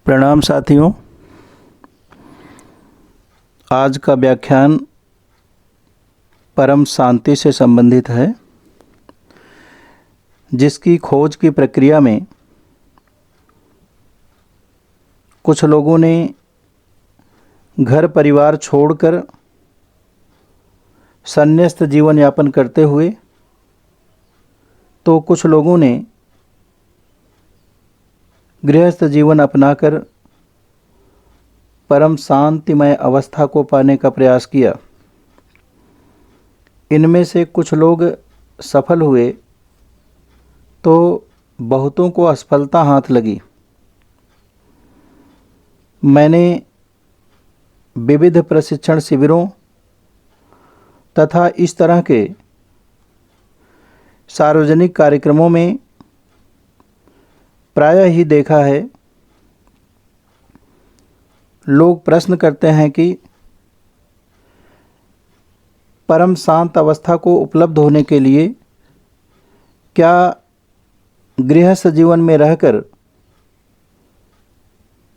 प्रणाम साथियों। आज का व्याख्यान परम शांति से संबंधित है, जिसकी खोज की प्रक्रिया में कुछ लोगों ने घर परिवार छोड़कर संन्यास्त जीवन यापन करते हुए, तो कुछ लोगों ने गृहस्थ जीवन अपनाकर परम शांतिमय अवस्था को पाने का प्रयास किया। इनमें से कुछ लोग सफल हुए तो बहुतों को असफलता हाथ लगी। मैंने विविध प्रशिक्षण शिविरों तथा इस तरह के सार्वजनिक कार्यक्रमों में प्रायः ही देखा है, लोग प्रश्न करते हैं कि परम शांत अवस्था को उपलब्ध होने के लिए क्या गृहस्थ जीवन में रहकर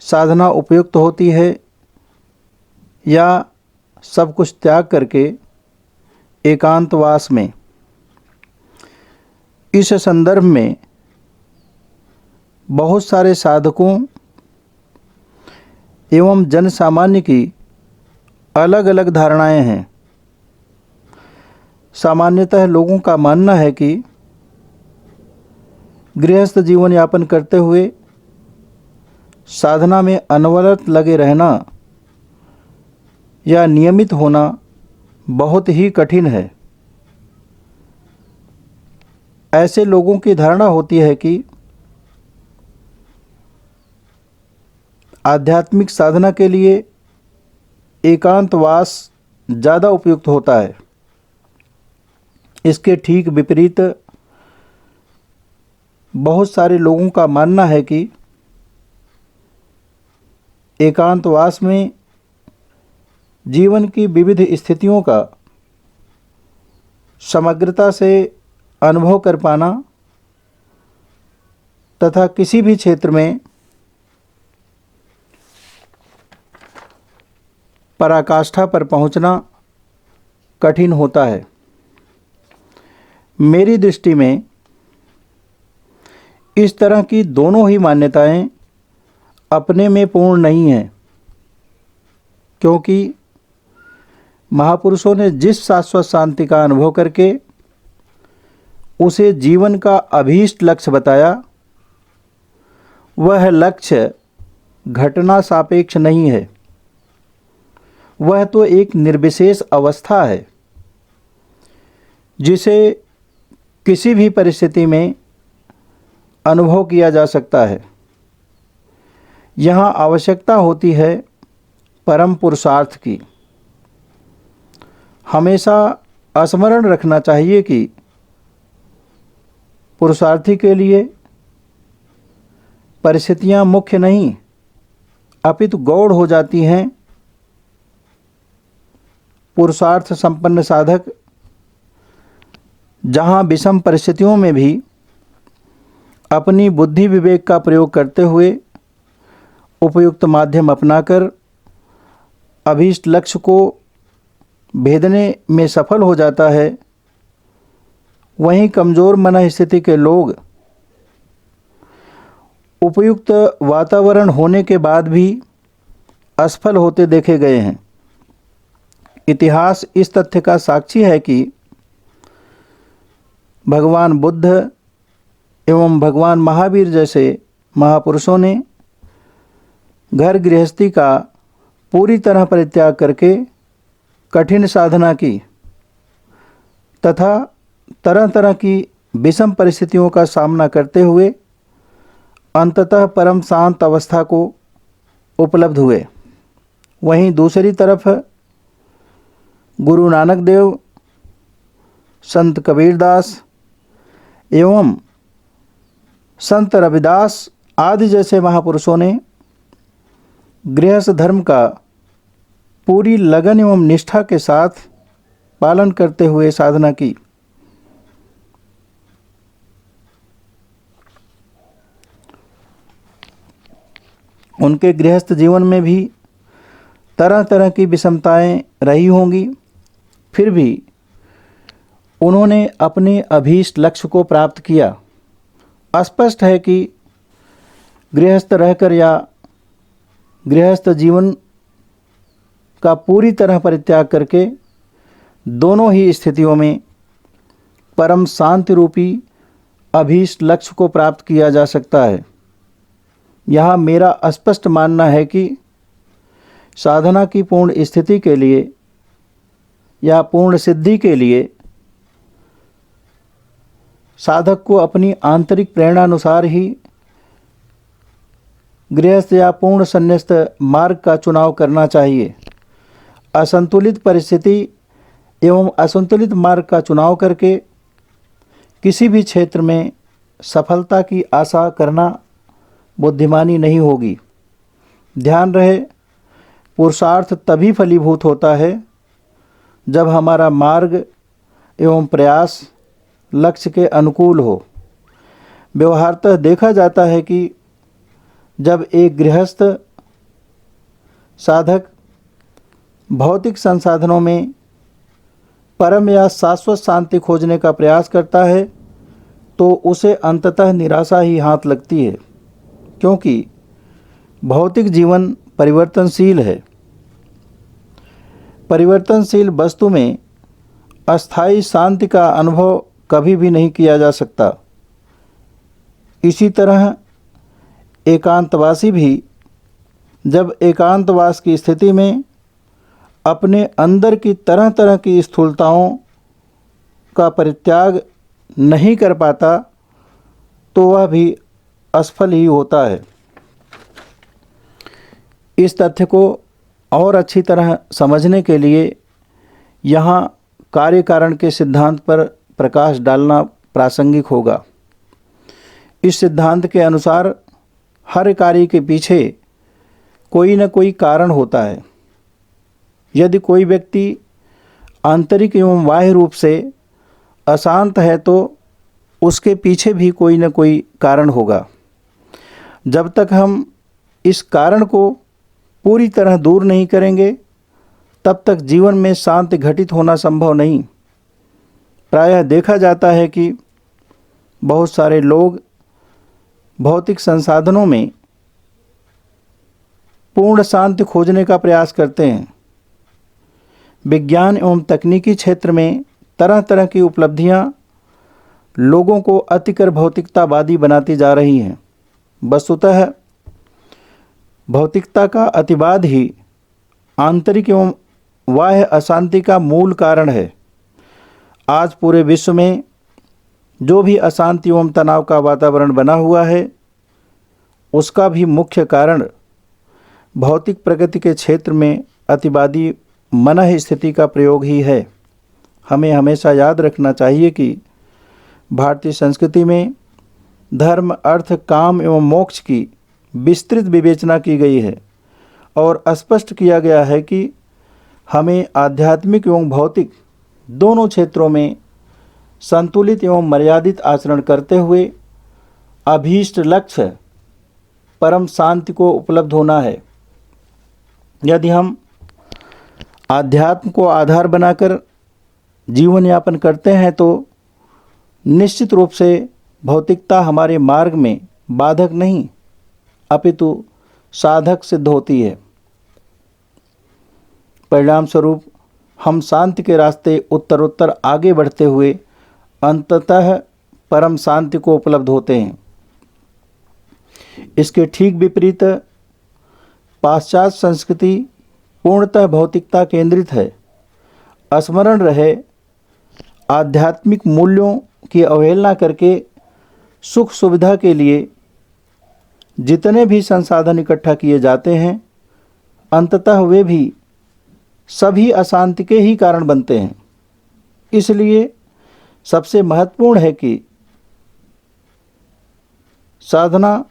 साधना उपयुक्त होती है या सब कुछ त्याग करके एकांतवास में। इस संदर्भ में बहुत सारे साधकों एवं जन सामान्य की अलग अलग धारणाएं हैं। सामान्यतः लोगों का मानना है कि गृहस्थ जीवन यापन करते हुए साधना में अनवरत लगे रहना या नियमित होना बहुत ही कठिन है। ऐसे लोगों की धारणा होती है कि आध्यात्मिक साधना के लिए एकांतवास ज़्यादा उपयुक्त होता है। इसके ठीक विपरीत बहुत सारे लोगों का मानना है कि एकांतवास में जीवन की विविध स्थितियों का समग्रता से अनुभव कर पाना तथा किसी भी क्षेत्र में पराकाष्ठा पर पहुंचना कठिन होता है। मेरी दृष्टि में इस तरह की दोनों ही मान्यताएं अपने में पूर्ण नहीं हैं, क्योंकि महापुरुषों ने जिस शाश्वत शांति का अनुभव करके उसे जीवन का अभीष्ट लक्ष्य बताया, वह लक्ष्य घटना सापेक्ष नहीं है। वह तो एक निर्विशेष अवस्था है जिसे किसी भी परिस्थिति में अनुभव किया जा सकता है। यहाँ आवश्यकता होती है परम पुरुषार्थ की। हमेशा स्मरण रखना चाहिए कि पुरुषार्थी के लिए परिस्थितियाँ मुख्य नहीं अपितु गौण हो जाती हैं। पुरुषार्थ संपन्न साधक जहाँ विषम परिस्थितियों में भी अपनी बुद्धि विवेक का प्रयोग करते हुए उपयुक्त माध्यम अपनाकर अभीष्ट लक्ष्य को भेदने में सफल हो जाता है, वहीं कमज़ोर मन स्थिति के लोग उपयुक्त वातावरण होने के बाद भी असफल होते देखे गए हैं। इतिहास इस तथ्य का साक्षी है कि भगवान बुद्ध एवं भगवान महावीर जैसे महापुरुषों ने घर गृहस्थी का पूरी तरह परित्याग करके कठिन साधना की तथा तरह तरह की विषम परिस्थितियों का सामना करते हुए अंततः परम शांत अवस्था को उपलब्ध हुए। वहीं दूसरी तरफ गुरु नानक देव, संत कबीरदास एवं संत रविदास आदि जैसे महापुरुषों ने गृहस्थ धर्म का पूरी लगन एवं निष्ठा के साथ पालन करते हुए साधना की। उनके गृहस्थ जीवन में भी तरह तरह की विषमताएं रही होंगी, फिर भी उन्होंने अपने अभीष्ट लक्ष्य को प्राप्त किया। स्पष्ट है कि गृहस्थ रहकर या गृहस्थ जीवन का पूरी तरह परित्याग करके दोनों ही स्थितियों में परम शांति रूपी अभीष्ट लक्ष्य को प्राप्त किया जा सकता है। यहाँ मेरा स्पष्ट मानना है कि साधना की पूर्ण स्थिति के लिए या पूर्ण सिद्धि के लिए साधक को अपनी आंतरिक प्रेरणानुसार ही गृहस्थ या पूर्ण संन्यास्त मार्ग का चुनाव करना चाहिए। असंतुलित परिस्थिति एवं असंतुलित मार्ग का चुनाव करके किसी भी क्षेत्र में सफलता की आशा करना बुद्धिमानी नहीं होगी। ध्यान रहे, पुरुषार्थ तभी फलीभूत होता है जब हमारा मार्ग एवं प्रयास लक्ष्य के अनुकूल हो। व्यवहारतः देखा जाता है कि जब एक गृहस्थ साधक भौतिक संसाधनों में परम या शाश्वत शांति खोजने का प्रयास करता है तो उसे अंततः निराशा ही हाथ लगती है, क्योंकि भौतिक जीवन परिवर्तनशील है। परिवर्तनशील वस्तु में अस्थायी शांति का अनुभव कभी भी नहीं किया जा सकता। इसी तरह एकांतवासी भी जब एकांतवास की स्थिति में अपने अंदर की तरह तरह की स्थूलताओं का परित्याग नहीं कर पाता तो वह भी असफल ही होता है। इस तथ्य को और अच्छी तरह समझने के लिए यहाँ कार्य कारण के सिद्धांत पर प्रकाश डालना प्रासंगिक होगा। इस सिद्धांत के अनुसार हर कार्य के पीछे कोई न कोई कारण होता है। यदि कोई व्यक्ति आंतरिक एवं बाह्य रूप से अशांत है तो उसके पीछे भी कोई न कोई कारण होगा। जब तक हम इस कारण को पूरी तरह दूर नहीं करेंगे तब तक जीवन में शांति घटित होना संभव नहीं। प्रायः देखा जाता है कि बहुत सारे लोग भौतिक संसाधनों में पूर्ण शांति खोजने का प्रयास करते हैं। विज्ञान एवं तकनीकी क्षेत्र में तरह तरह की उपलब्धियां लोगों को अतिकर भौतिकतावादी बनाती जा रही हैं। वस्तुतः भौतिकता का अतिवाद ही आंतरिक एवं बाह्य अशांति का मूल कारण है। आज पूरे विश्व में जो भी अशांति एवं तनाव का वातावरण बना हुआ है उसका भी मुख्य कारण भौतिक प्रगति के क्षेत्र में अतिवादी मनः स्थिति का प्रयोग ही है। हमें हमेशा याद रखना चाहिए कि भारतीय संस्कृति में धर्म, अर्थ, काम एवं मोक्ष की विस्तृत विवेचना की गई है और स्पष्ट किया गया है कि हमें आध्यात्मिक एवं भौतिक दोनों क्षेत्रों में संतुलित एवं मर्यादित आचरण करते हुए अभीष्ट लक्ष्य परम शांति को उपलब्ध होना है। यदि हम आध्यात्म को आधार बनाकर जीवन यापन करते हैं तो निश्चित रूप से भौतिकता हमारे मार्ग में बाधक नहीं अपितु साधक सिद्ध होती है। परिणाम स्वरूप हम शांति के रास्ते उत्तरोत्तर आगे बढ़ते हुए अंततः परम शांति को उपलब्ध होते हैं। इसके ठीक विपरीत पाश्चात्य संस्कृति पूर्णतः भौतिकता केंद्रित है। स्मरण रहे, आध्यात्मिक मूल्यों की अवहेलना करके सुख सुविधा के लिए जितने भी संसाधन इकट्ठा किए जाते हैं अंततः वे भी सभी अशांति के ही कारण बनते हैं। इसलिए सबसे महत्वपूर्ण है कि साधना,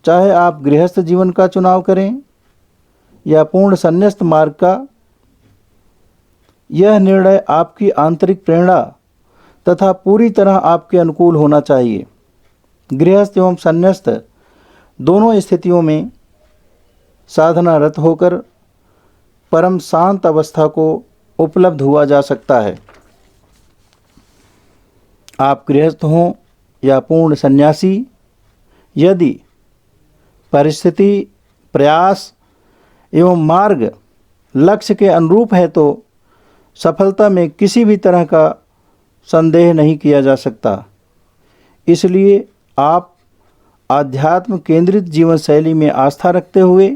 चाहे आप गृहस्थ जीवन का चुनाव करें या पूर्ण संन्यास्त मार्ग का, यह निर्णय आपकी आंतरिक प्रेरणा तथा पूरी तरह आपके अनुकूल होना चाहिए। गृहस्थ एवं संन्यास्त दोनों स्थितियों में साधनारत होकर परम शांत अवस्था को उपलब्ध हुआ जा सकता है। आप गृहस्थ हों या पूर्ण सन्यासी, यदि परिस्थिति, प्रयास एवं मार्ग लक्ष्य के अनुरूप है तो सफलता में किसी भी तरह का संदेह नहीं किया जा सकता। इसलिए आप आध्यात्म केंद्रित जीवन शैली में आस्था रखते हुए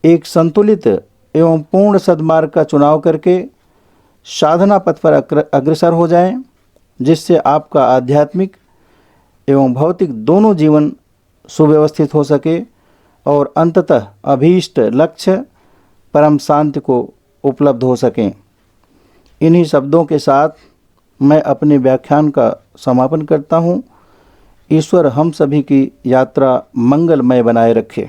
एक संतुलित एवं पूर्ण सद्मार्ग का चुनाव करके साधना पथ पर अग्रसर हो जाएं, जिससे आपका आध्यात्मिक एवं भौतिक दोनों जीवन सुव्यवस्थित हो सके और अंततः अभीष्ट लक्ष्य परम शांति को उपलब्ध हो सकें। इन्हीं शब्दों के साथ मैं अपने व्याख्यान का समापन करता हूँ। ईश्वर हम सभी की यात्रा मंगलमय बनाए रखे।